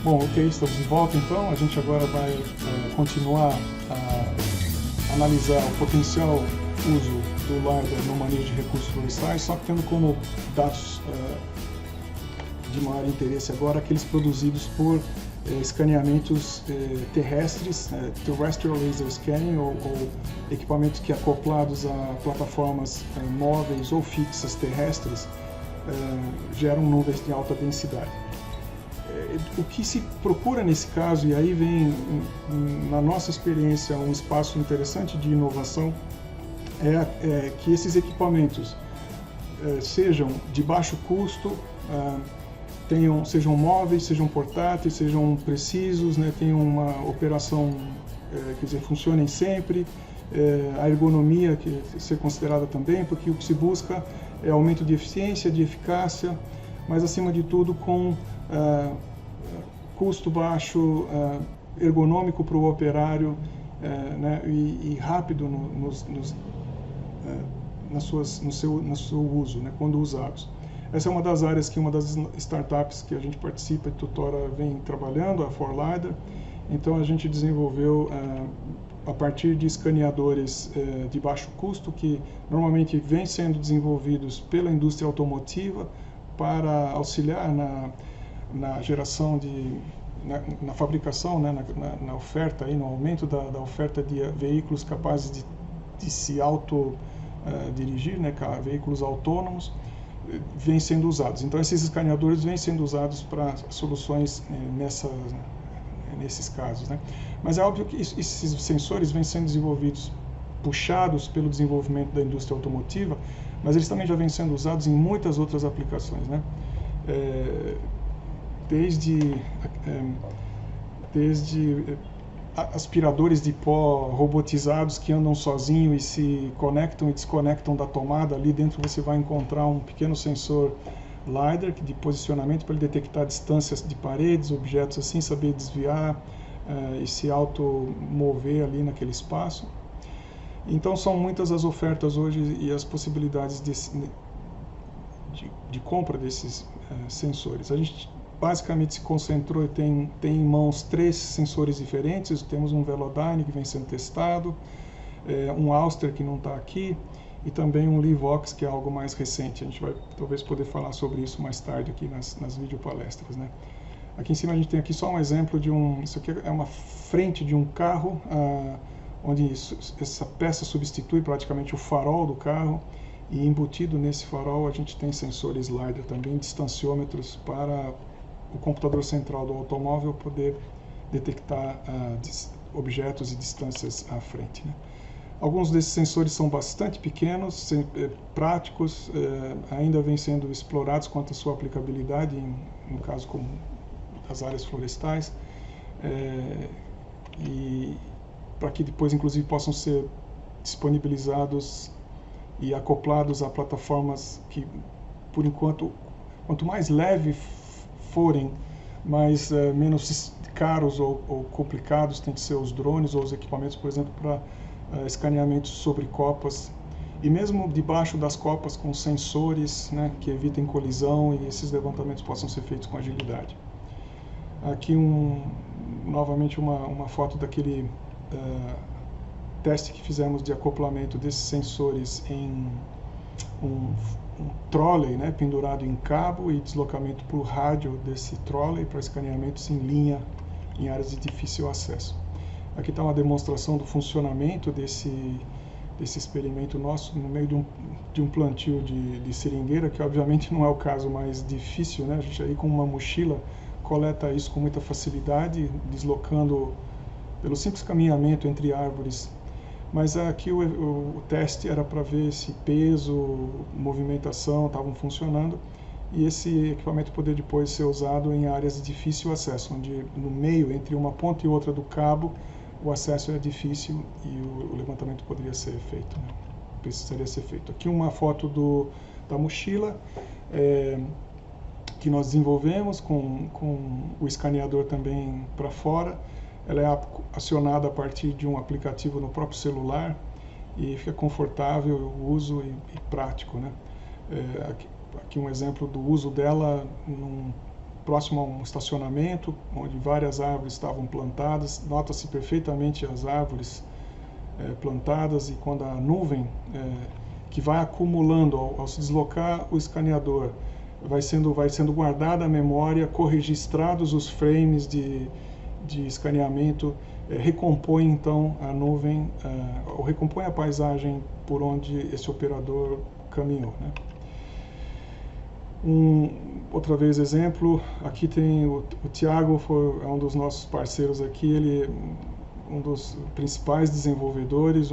Bom, ok, estamos de volta então. A gente agora vai continuar a analisar o potencial uso do LiDAR no manejo de recursos florestais, só que tendo como dados de maior interesse agora aqueles produzidos por escaneamentos terrestres, terrestrial laser scanning, ou equipamentos que acoplados a plataformas móveis ou fixas terrestres geram nuvens de alta densidade. O que se procura nesse caso, e aí vem na nossa experiência um espaço interessante de inovação, é que esses equipamentos sejam de baixo custo, sejam móveis, sejam portáteis, sejam precisos, né, tenham uma operação, quer dizer, funcionem sempre, a ergonomia que deve ser considerada também, porque o que se busca é aumento de eficiência, de eficácia, mas acima de tudo com custo baixo, ergonômico para o operário, né, e rápido no seu uso, né, quando usados. Essa é uma das áreas que uma das startups que a gente participa, de Tutora, vem trabalhando, a 4Lidar. Então a gente desenvolveu, a partir de escaneadores de baixo custo, que normalmente vêm sendo desenvolvidos pela indústria automotiva para auxiliar na geração na fabricação, né, na oferta, no aumento da oferta de veículos capazes de se dirigir, né, veículos autônomos, vêm sendo usados. Então esses escaneadores vêm sendo usados para soluções nesses casos, né? Mas é óbvio que esses sensores vêm sendo desenvolvidos, puxados pelo desenvolvimento da indústria automotiva, mas eles também já vêm sendo usados em muitas outras aplicações, né? Desde aspiradores de pó robotizados que andam sozinhos e se conectam e desconectam da tomada. Ali dentro você vai encontrar um pequeno sensor LiDAR de posicionamento para ele detectar distâncias de paredes, objetos assim, saber desviar e se automover ali naquele espaço. Então são muitas as ofertas hoje e as possibilidades de compra desses sensores. A gente basicamente se concentrou e tem em mãos 3 sensores diferentes. Temos um Velodyne que vem sendo testado, um Auster que não está aqui, e também um Livox, que é algo mais recente. A gente vai talvez poder falar sobre isso mais tarde aqui nas videopalestras, né? Aqui em cima a gente tem aqui só um exemplo de isso aqui é uma frente de um carro, onde essa peça substitui praticamente o farol do carro, e embutido nesse farol a gente tem sensores LiDAR também, distanciômetros, para o computador central do automóvel poder detectar objetos e distâncias à frente, né? Alguns desses sensores são bastante pequenos, práticos, ainda vêm sendo explorados quanto à sua aplicabilidade, no caso como as áreas florestais, e para que depois inclusive possam ser disponibilizados e acoplados a plataformas que, por enquanto, quanto mais leve forem, menos caros ou complicados tem que ser os drones ou os equipamentos, por exemplo, para escaneamentos sobre copas, e mesmo debaixo das copas com sensores, né, que evitem colisão e esses levantamentos possam ser feitos com agilidade. Aqui novamente uma foto daquele teste que fizemos de acoplamento desses sensores em um trolley, né, pendurado em cabo, e deslocamento por rádio desse trolley para escaneamentos em linha em áreas de difícil acesso. Aqui está uma demonstração do funcionamento desse experimento nosso no meio de um plantio de seringueira, que obviamente não é o caso mais difícil, né? A gente aí com uma mochila coleta isso com muita facilidade, deslocando pelo simples caminhamento entre árvores. Mas aqui o teste era para ver se peso, movimentação estavam funcionando, e esse equipamento poder depois ser usado em áreas de difícil acesso, onde no meio, entre uma ponta e outra do cabo, o acesso é difícil e o levantamento poderia ser feito, né? Precisaria ser feito. Aqui uma foto da mochila que nós desenvolvemos com o escaneador também para fora. Ela é acionada a partir de um aplicativo no próprio celular e fica confortável o uso e prático, né? Aqui um exemplo do uso dela próximo a um estacionamento, onde várias árvores estavam plantadas. Nota-se perfeitamente as árvores plantadas, e quando a nuvem que vai acumulando ao se deslocar o escaneador, vai sendo guardada a memória, corregistrados os frames de escaneamento, recompõe então a nuvem, ou recompõe a paisagem por onde esse operador caminhou, né? Outra vez exemplo, aqui tem o Thiago, é um dos nossos parceiros aqui, ele é um dos principais desenvolvedores,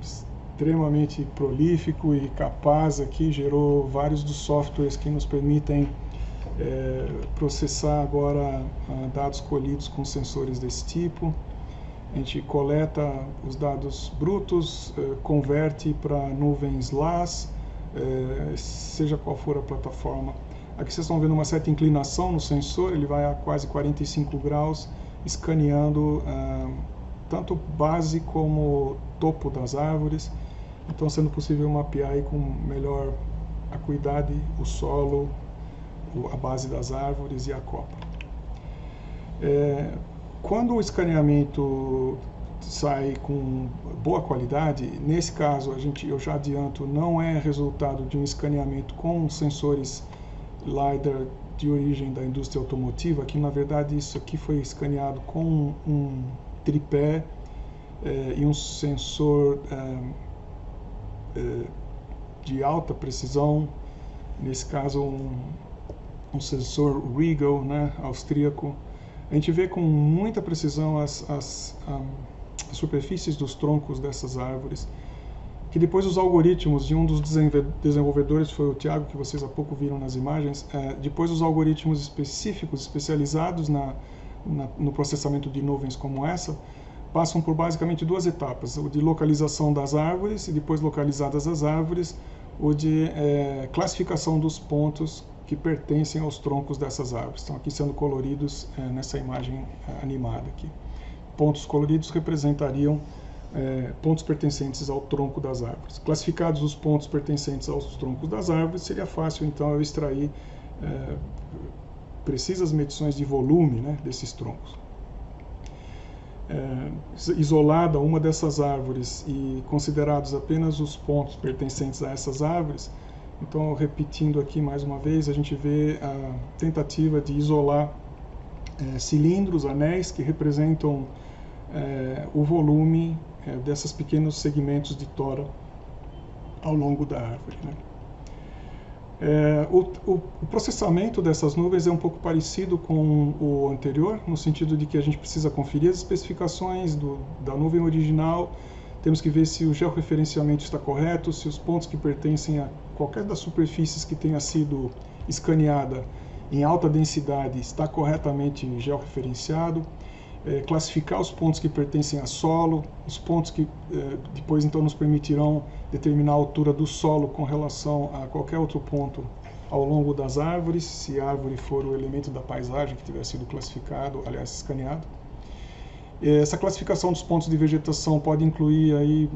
extremamente prolífico e capaz aqui, gerou vários dos softwares que nos permitem processar agora dados colhidos com sensores desse tipo. A gente coleta os dados brutos, converte para nuvens LAS, seja qual for a plataforma. Aqui vocês estão vendo uma certa inclinação no sensor, ele vai a quase 45 graus, escaneando tanto base como topo das árvores, então sendo possível mapear aí com melhor acuidade o solo, a base das árvores e a copa. Quando o escaneamento sai com boa qualidade, nesse caso eu já adianto, não é resultado de um escaneamento com sensores LiDAR de origem da indústria automotiva, que na verdade isso aqui foi escaneado com um tripé e um sensor de alta precisão, nesse caso um sensor Regal, né, austríaco. A gente vê com muita precisão as superfícies dos troncos dessas árvores, que depois os algoritmos de um dos desenvolvedores, foi o Thiago, que vocês há pouco viram nas imagens, depois os algoritmos específicos, especializados no processamento de nuvens como essa, passam por basicamente duas etapas: o de localização das árvores, e depois localizadas as árvores, o de classificação dos pontos que pertencem aos troncos dessas árvores. Estão aqui sendo coloridos nessa imagem animada aqui. Pontos coloridos representariam pontos pertencentes ao tronco das árvores. Classificados os pontos pertencentes aos troncos das árvores, seria fácil então eu extrair precisas medições de volume, né, desses troncos. Isolada uma dessas árvores e considerados apenas os pontos pertencentes a essas árvores, então, repetindo aqui mais uma vez, a gente vê a tentativa de isolar cilindros, anéis, que representam o volume desses pequenos segmentos de tora ao longo da árvore, né? O processamento dessas nuvens é um pouco parecido com o anterior, no sentido de que a gente precisa conferir as especificações da nuvem original, temos que ver se o georreferenciamento está correto, se os pontos que pertencem a qualquer das superfícies que tenha sido escaneada em alta densidade está corretamente georreferenciado, classificar os pontos que pertencem a solo, os pontos que depois então nos permitirão determinar a altura do solo com relação a qualquer outro ponto ao longo das árvores, se a árvore for o elemento da paisagem que tiver sido classificado, aliás, escaneado. Essa classificação dos pontos de vegetação pode incluir aí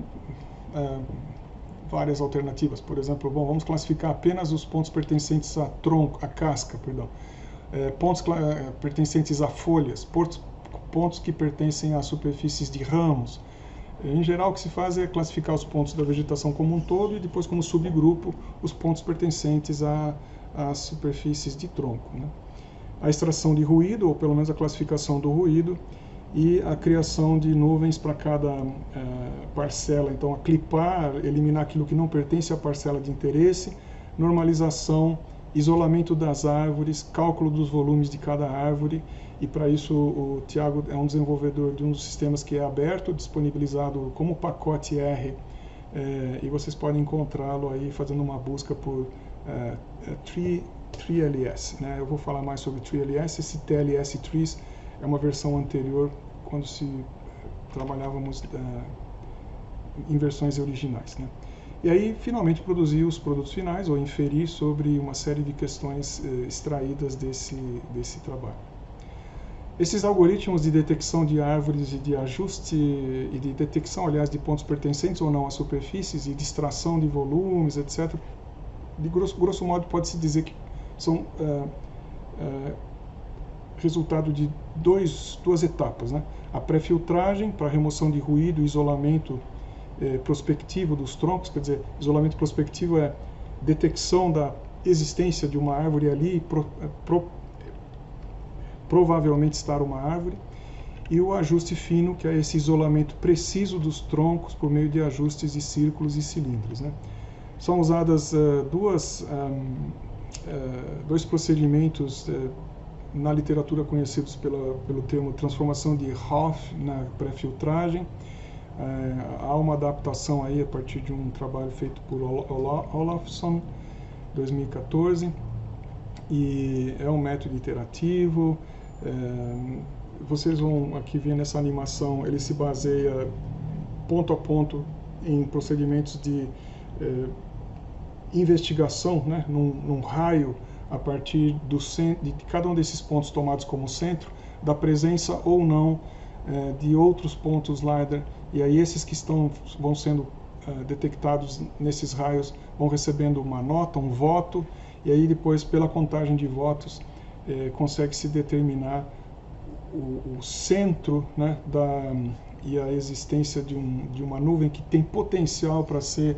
várias alternativas. Por exemplo, vamos classificar apenas os pontos pertencentes a tronco, a casca, perdão, pontos pertencentes a folhas, pontos que pertencem a superfícies de ramos. Em geral, o que se faz é classificar os pontos da vegetação como um todo e depois, como subgrupo, os pontos pertencentes às superfícies de tronco, né? A extração de ruído, ou pelo menos a classificação do ruído, e a criação de nuvens para cada parcela. Então, a clipar, eliminar aquilo que não pertence à parcela de interesse, normalização, isolamento das árvores, cálculo dos volumes de cada árvore, e para isso o Thiago é um desenvolvedor de um dos sistemas que é aberto, disponibilizado como pacote R, e vocês podem encontrá-lo aí fazendo uma busca por TreeLS, né? Eu vou falar mais sobre TreeLS. Esse TLS Trees é uma versão anterior, quando se trabalhávamos em versões originais, né? E aí, finalmente, produzir os produtos finais, ou inferir sobre uma série de questões extraídas desse trabalho. Esses algoritmos de detecção de árvores e de ajuste, e de detecção, aliás, de pontos pertencentes ou não às superfícies, e de extração de volumes, etc., de grosso modo, pode-se dizer que são resultado de duas etapas, né? A pré-filtragem para remoção de ruído e isolamento prospectivo dos troncos, quer dizer, isolamento prospectivo é detecção da existência de uma árvore ali, provavelmente estar uma árvore, e o ajuste fino, que é esse isolamento preciso dos troncos por meio de ajustes de círculos e cilindros, né? São usadas dois procedimentos na literatura conhecidos pelo termo transformação de Hopf na pré-filtragem. Há uma adaptação aí a partir de um trabalho feito por Olafsson, 2014, e é um método iterativo. Vocês vão aqui ver nessa animação, ele se baseia ponto a ponto em procedimentos de investigação, né, num raio a partir de cada um desses pontos tomados como centro, da presença ou não de outros pontos LiDAR, e aí esses que vão sendo detectados nesses raios vão recebendo uma nota, um voto, e aí depois, pela contagem de votos, consegue-se determinar o centro, né, e a existência de uma nuvem que tem potencial para ser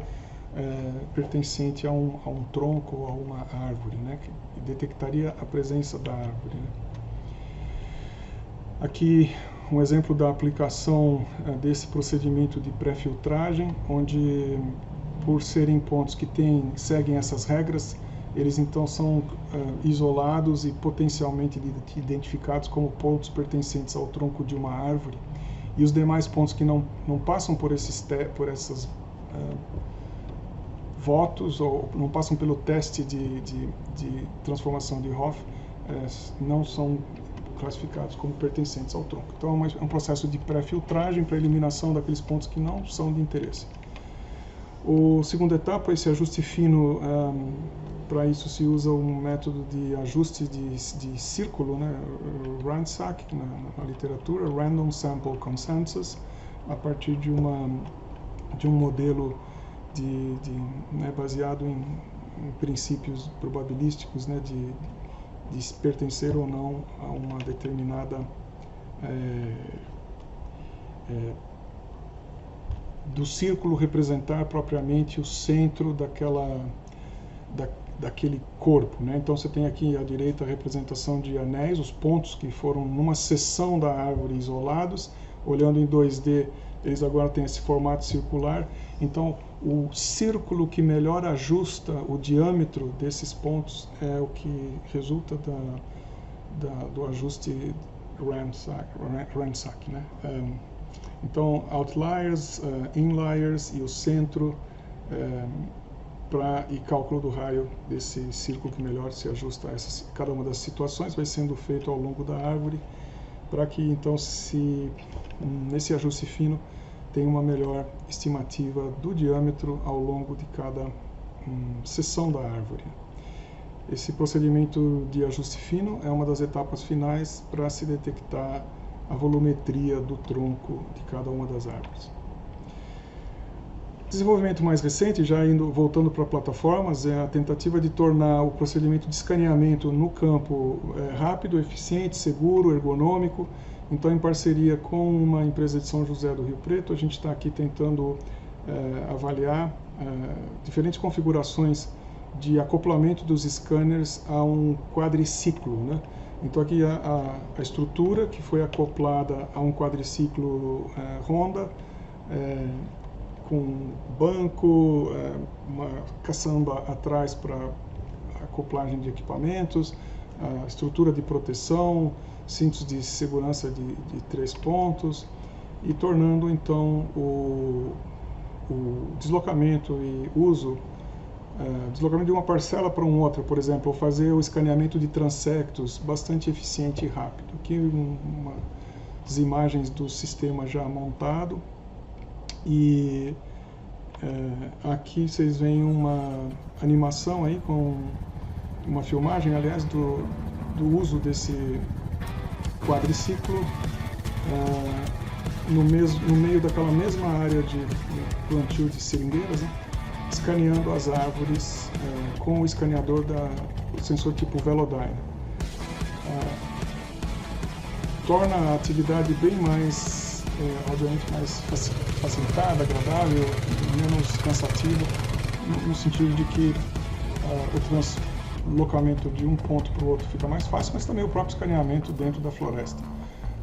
pertencente a um tronco ou a uma árvore, né, que detectaria a presença da árvore, né. Aqui um exemplo da aplicação desse procedimento de pré-filtragem, onde, por serem pontos que seguem essas regras, eles então são isolados e potencialmente identificados como pontos pertencentes ao tronco de uma árvore, e os demais pontos que não passam por essas votos ou não passam pelo teste de transformação de Hopf não são classificados como pertencentes ao tronco. Então é um processo de pré-filtragem para eliminação daqueles pontos que não são de interesse. A segunda etapa, esse ajuste fino, para isso se usa um método de ajuste de círculo, né, RANSAC na literatura, Random Sample Consensus, a partir de um modelo né, baseado em princípios probabilísticos, né, de pertencer ou não a uma determinada do círculo representar propriamente o centro daquele corpo, né? Então você tem aqui à direita a representação de anéis, os pontos que foram numa seção da árvore isolados. Olhando em 2D, eles agora têm esse formato circular. Então o círculo que melhor ajusta o diâmetro desses pontos é o que resulta do ajuste RANSAC, né? Então, outliers, inliers e o centro e cálculo do raio desse círculo que melhor se ajusta a cada uma das situações vai sendo feito ao longo da árvore, para que então nesse ajuste fino tem uma melhor estimativa do diâmetro ao longo de cada seção da árvore. Esse procedimento de ajuste fino é uma das etapas finais para se detectar a volumetria do tronco de cada uma das árvores. Desenvolvimento mais recente, voltando para plataformas, é a tentativa de tornar o procedimento de escaneamento no campo rápido, eficiente, seguro, ergonômico. Então, em parceria com uma empresa de São José do Rio Preto, a gente está aqui tentando avaliar diferentes configurações de acoplamento dos scanners a um quadriciclo, né? Então aqui a estrutura que foi acoplada a um quadriciclo Honda, com banco, uma caçamba atrás para acoplagem de equipamentos, a estrutura de proteção, cintos de segurança de 3 pontos, e tornando então o deslocamento e uso, deslocamento de uma parcela para outra, por exemplo, ou fazer o escaneamento de transectos bastante eficiente e rápido. Aqui as imagens do sistema já montado, e aqui vocês veem uma animação aí com uma filmagem, aliás, do uso desse quadriciclo no meio daquela mesma área de plantio de seringueiras, né? Escaneando as árvores com o escaneador do sensor tipo Velodyne. torna a atividade bem mais, obviamente, mais facilitada, agradável, menos cansativa, no sentido de que o deslocamento de um ponto para o outro fica mais fácil, mas também o próprio escaneamento dentro da floresta.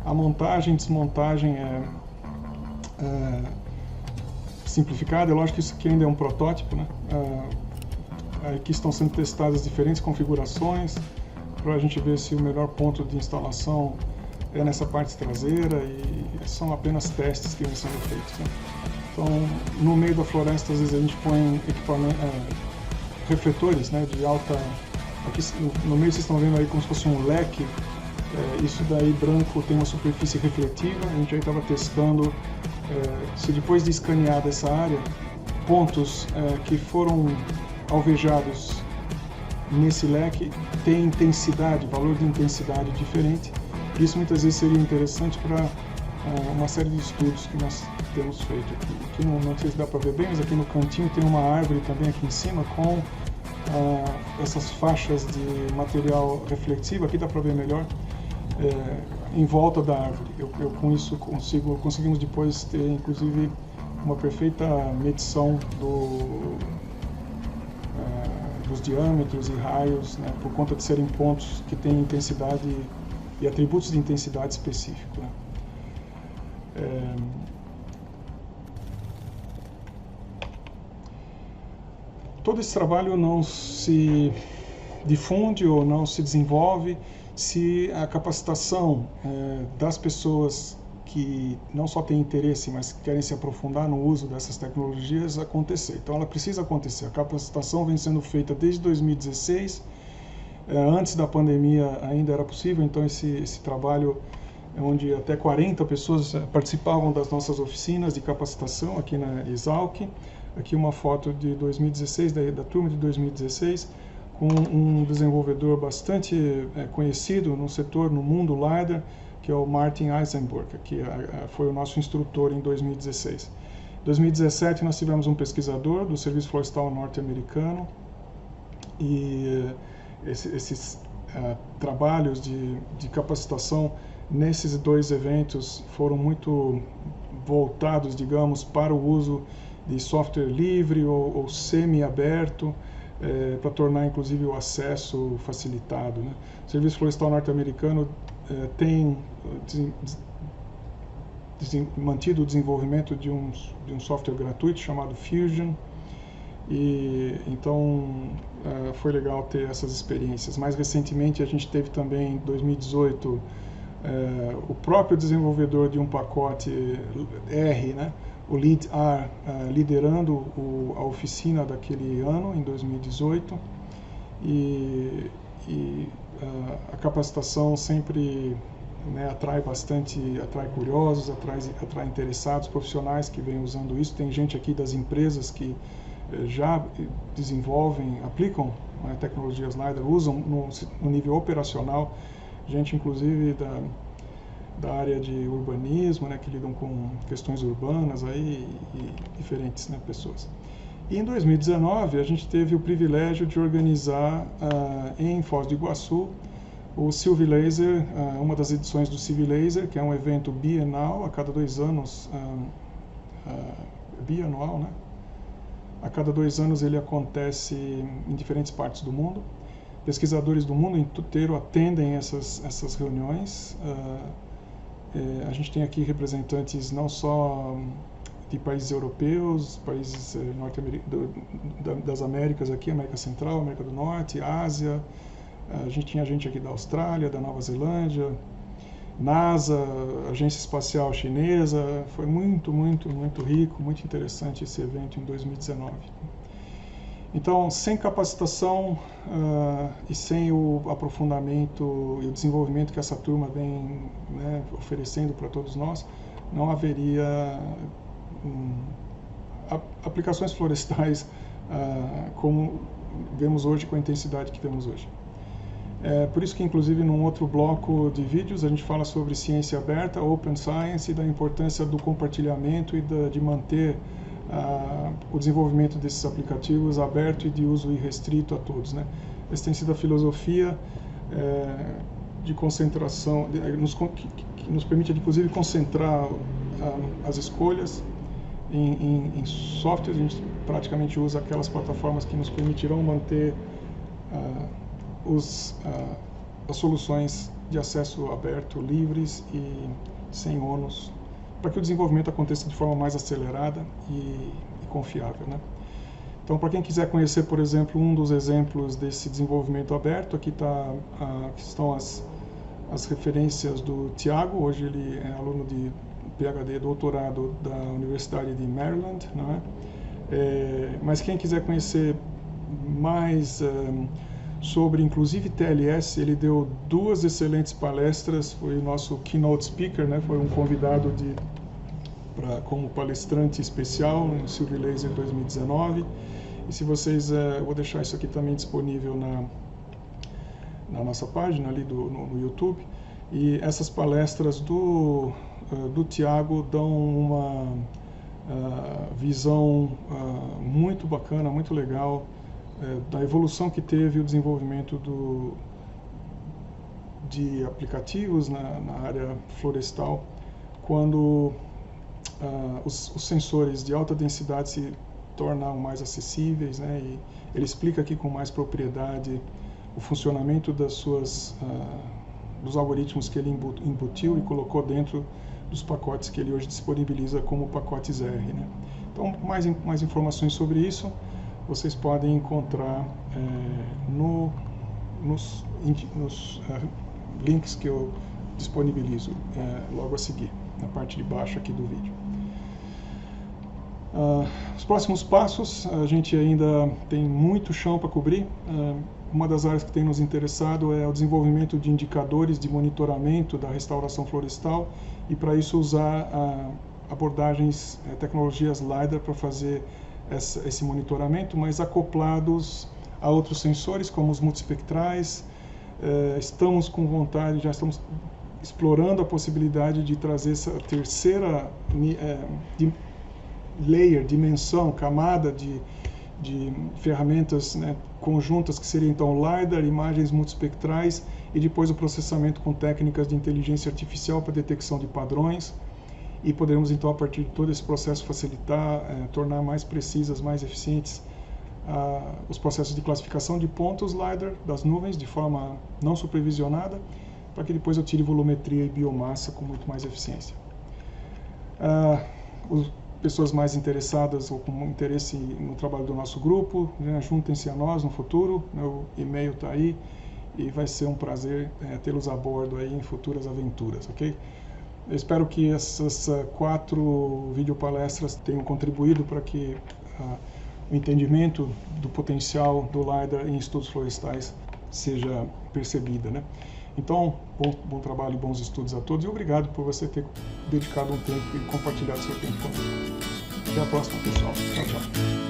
A montagem e desmontagem é simplificada. É lógico que isso aqui ainda é um protótipo, né? Aqui estão sendo testadas diferentes configurações para a gente ver se o melhor ponto de instalação é nessa parte traseira, e são apenas testes que vêm sendo feitos, né? Então, no meio da floresta, às vezes a gente põe refletores, né, de alta... Aqui no meio vocês estão vendo aí como se fosse um leque. Isso daí branco tem uma superfície refletiva. A gente aí estava testando se depois de escanear dessa área, pontos que foram alvejados nesse leque têm intensidade, valor de intensidade diferente. Isso muitas vezes seria interessante para uma série de estudos que nós temos feito aqui. Aqui não sei se dá para ver bem, mas aqui no cantinho tem uma árvore também aqui em cima com essas faixas de material reflexivo. Aqui dá para ver melhor, em volta da árvore. Com isso conseguimos depois ter inclusive uma perfeita medição dos diâmetros e raios, né, por conta de serem pontos que têm intensidade e atributos de intensidade específicos, né. Todo esse trabalho não se difunde ou não se desenvolve se a capacitação das pessoas que não só têm interesse, mas querem se aprofundar no uso dessas tecnologias acontecer. Então ela precisa acontecer. A capacitação vem sendo feita desde 2016, antes da pandemia ainda era possível, então esse trabalho onde até 40 pessoas participavam das nossas oficinas de capacitação aqui na Exalc. Aqui uma foto de 2016, da turma de 2016, com um desenvolvedor bastante conhecido no setor, no mundo LiDAR, que é o Martin Eisenberg, que foi o nosso instrutor em 2016. Em 2017 nós tivemos um pesquisador do Serviço Florestal norte-americano, e esses trabalhos de capacitação nesses dois eventos foram muito voltados, digamos, para o uso de software livre ou semi-aberto, para tornar inclusive o acesso facilitado, né? O Serviço Florestal norte-americano tem mantido o desenvolvimento de um software gratuito chamado Fusion, e então foi legal ter essas experiências. Mais recentemente a gente teve também em 2018 o próprio desenvolvedor de um pacote R, né, o LeadR, liderando a oficina daquele ano, em 2018, e a capacitação sempre, né, atrai curiosos, atrai interessados, profissionais que vêm usando isso. Tem gente aqui das empresas que já desenvolvem, aplicam, né, tecnologias LiDAR, usam no nível operacional, gente inclusive da área de urbanismo, né, que lidam com questões urbanas aí, e diferentes, né, pessoas. E em 2019 a gente teve o privilégio de organizar em Foz do Iguaçu o Silvilaser, uma das edições do Silvilaser, que é um evento bienal, a cada 2 anos, bianual, né? A cada 2 anos ele acontece em diferentes partes do mundo. Pesquisadores do mundo inteiro atendem essas reuniões. A gente tem aqui representantes não só de países europeus, países das Américas aqui, América Central, América do Norte, Ásia. A gente tinha gente aqui da Austrália, da Nova Zelândia, NASA, Agência Espacial Chinesa. Foi muito, muito, muito rico, muito interessante esse evento em 2019. Então, sem capacitação e sem o aprofundamento e o desenvolvimento que essa turma vem, né, oferecendo para todos nós, não haveria aplicações florestais como vemos hoje, com a intensidade que temos hoje. Por isso que, inclusive, num outro bloco de vídeos, a gente fala sobre ciência aberta, Open Science, e da importância do compartilhamento e de manter o desenvolvimento desses aplicativos aberto e de uso irrestrito a todos, né? Essa tem sido a filosofia de concentração, que nos permite inclusive concentrar as escolhas em software. A gente praticamente usa aquelas plataformas que nos permitirão manter as soluções de acesso aberto, livres e sem ônus, para que o desenvolvimento aconteça de forma mais acelerada e confiável, né? Então, para quem quiser conhecer, por exemplo, um dos exemplos desse desenvolvimento aberto, aqui estão as referências do Thiago. Hoje ele é aluno de PhD, doutorado da Universidade de Maryland, né? Mas quem quiser conhecer mais sobre, inclusive, TLS, ele deu 2 excelentes palestras, foi o nosso keynote speaker, né? Foi um convidado como palestrante especial no Silver Laser 2019. E se vocês, eu vou deixar isso aqui também disponível na nossa página ali no YouTube. E essas palestras do Thiago dão uma visão muito bacana, muito legal, da evolução que teve o desenvolvimento de aplicativos na área florestal, quando os sensores de alta densidade se tornam mais acessíveis, né? E ele explica aqui com mais propriedade o funcionamento dos algoritmos que ele embutiu e colocou dentro dos pacotes que ele hoje disponibiliza como pacotes R, né? Então, mais informações sobre isso vocês podem encontrar nos links que eu disponibilizo logo a seguir, na parte de baixo aqui do vídeo. Os próximos passos, a gente ainda tem muito chão para cobrir. Uma das áreas que tem nos interessado é o desenvolvimento de indicadores de monitoramento da restauração florestal, e para isso usar abordagens, tecnologias LiDAR para fazer esse monitoramento, mas acoplados a outros sensores como os multispectrais. Estamos com vontade, já estamos explorando a possibilidade de trazer essa terceira dimensão, camada de ferramentas, né, conjuntas, que seriam então LiDAR, imagens multispectrais e depois o processamento com técnicas de inteligência artificial para detecção de padrões, e poderemos então, a partir de todo esse processo, facilitar, tornar mais precisas, mais eficientes os processos de classificação de pontos LiDAR das nuvens de forma não supervisionada, para que depois eu tire volumetria e biomassa com muito mais eficiência. Pessoas mais interessadas ou com interesse no trabalho do nosso grupo, né, juntem-se a nós no futuro. Meu e-mail está aí e vai ser um prazer tê-los a bordo aí em futuras aventuras, ok? Eu espero que essas 4 videopalestras tenham contribuído para que o entendimento do potencial do LiDAR em estudos florestais seja percebida, né? Então, bom trabalho e bons estudos a todos, e obrigado por você ter dedicado um tempo e compartilhado seu tempo conosco. Até a próxima, pessoal. Tchau, tchau.